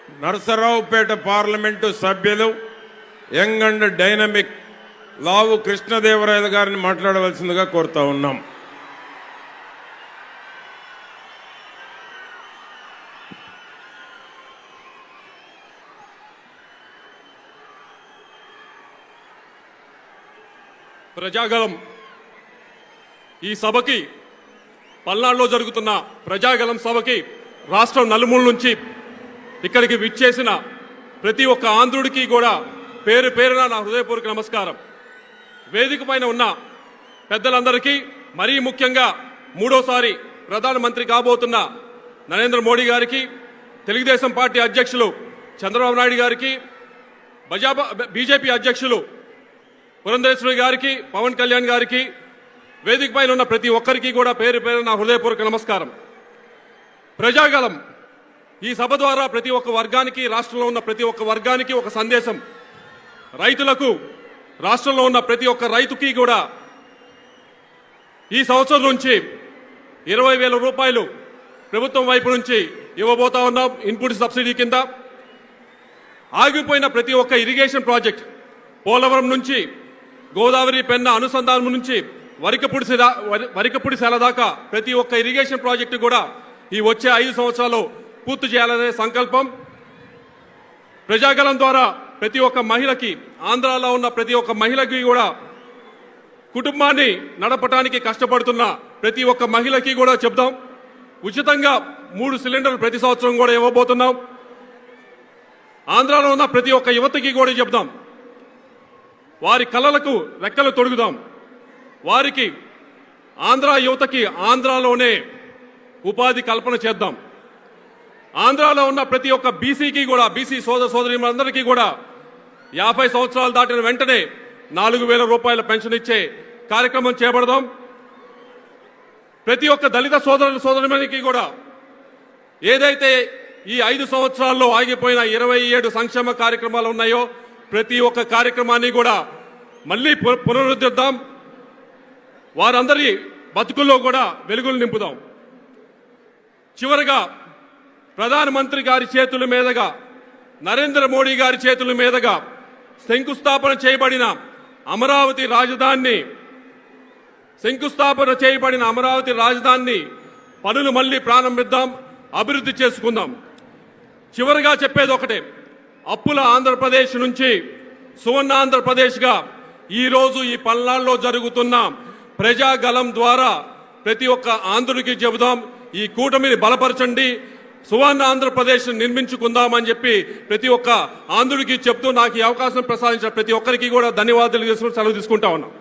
Narasaraopet parliament సభ్యులు young and dynamic లావు కృష్ణదేవరాయలు గారిని మాట్లాడవలసిందిగా కోరుతా ఉన్నాం. ప్రజాగలం ఈ సభకి పల్నాడులో జరుగుతున్న ప్రజాగలం సభకి రాష్ట్రం నలుమూల నుంచి ఇక్కడికి విచ్చేసిన ప్రతి ఒక్క ఆంధ్రుడికి కూడా పేరు పేరున నా హృదయపూర్వక నమస్కారం. వేదిక పైన ఉన్న పెద్దలందరికీ మరీ ముఖ్యంగా మూడోసారి ప్రధానమంత్రి కాబోతున్న నరేంద్ర మోడీ గారికి, తెలుగుదేశం పార్టీ అధ్యక్షులు చంద్రబాబు నాయుడు గారికి, బీజేపీ అధ్యక్షులు పురంధరేశ్వరి గారికి, పవన్ కళ్యాణ్ గారికి, వేదిక పైన ఉన్న ప్రతి ఒక్కరికి కూడా పేరు పేరు నా హృదయపూర్వక నమస్కారం. ప్రజాగలం ఈ సభ ద్వారా ప్రతి ఒక్క వర్గానికి, రాష్ట్రంలో ఉన్న ప్రతి ఒక్క వర్గానికి ఒక సందేశం. రైతులకు, రాష్ట్రంలో ఉన్న ప్రతి ఒక్క రైతుకి కూడా ఈ సంవత్సరం నుంచి 20,000 రూపాయలు ప్రభుత్వం వైపు నుంచి ఇవ్వబోతా ఉన్నాం ఇన్పుట్ సబ్సిడీ కింద. ఆగిపోయిన ప్రతి ఒక్క ఇరిగేషన్ ప్రాజెక్ట్, పోలవరం నుంచి గోదావరి పెన్న అనుసంధానం నుంచి వరికపుడి సెల దాకా ప్రతి ఒక్క ఇరిగేషన్ ప్రాజెక్టు కూడా ఈ వచ్చే 5 సంవత్సరాలు పూర్తి చేయాలనే సంకల్పం. ప్రజాగలం ద్వారా ప్రతి ఒక్క మహిళకి, ఆంధ్రాలో ఉన్న ప్రతి ఒక్క మహిళకి కూడా, కుటుంబాన్ని నడపడానికి కష్టపడుతున్న ప్రతి ఒక్క మహిళకి కూడా చెప్దాం. ఉచితంగా 3 సిలిండర్లు ప్రతి సంవత్సరం కూడా ఇవ్వబోతున్నాం. ఆంధ్రాలో ఉన్న ప్రతి ఒక్క యువతకి కూడా చెప్దాం, వారి కళలకు రెక్కలు తొడుగుదాం. వారికి, ఆంధ్ర యువతకి ఆంధ్రాలోనే ఉపాధి కల్పన చేద్దాం. ఆంధ్రాలో ఉన్న ప్రతి ఒక్క బీసీకి కూడా, బీసీ సోదర సోదరీమణులందరికీ కూడా 50 సంవత్సరాలు దాటిన వెంటనే 4,000 రూపాయల పెన్షన్ ఇచ్చే కార్యక్రమం చేపడదాం. ప్రతి ఒక్క దళిత సోదరుల సోదరిమణికి కూడా ఏదైతే ఈ 5 సంవత్సరాల్లో ఆగిపోయిన 27 సంక్షేమ కార్యక్రమాలు ఉన్నాయో ప్రతి ఒక్క కార్యక్రమాన్ని కూడా మళ్ళీ పునరుద్ధరిద్దాం. వారందరి బతుకుల్లో కూడా వెలుగులు నింపుదాం. చివరగా ప్రధానమంత్రి గారి చేతుల మీదుగా, నరేంద్ర మోడీ గారి చేతుల మీదుగా శంకుస్థాపన చేయబడిన అమరావతి రాజధానిని పనులు మళ్లీ ప్రారంభిద్దాం, అభివృద్ధి చేసుకుందాం. చివరగా చెప్పేది ఒకటే, అప్పుల ఆంధ్రప్రదేశ్ నుంచి సువర్ణ ఆంధ్రప్రదేశ్గా ఈరోజు ఈ పల్నాడులో జరుగుతున్న ప్రజాగలం ద్వారా ప్రతి ఒక్క ఆంధ్రుడికి చెబుదాం, ఈ కూటమిని బలపరచండి, సువర్ణ ఆంధ్రప్రదేశ్ నిర్మించుకుందామని చెప్పి ప్రతి ఒక్క ఆంధ్రుడికి చెప్తూ నాకు ఈ అవకాశం ప్రసాదించిన ప్రతి ఒక్కరికి కూడా ధన్యవాదాలు తెలుసుకుని సెలవు తీసుకుంటా ఉన్నాం.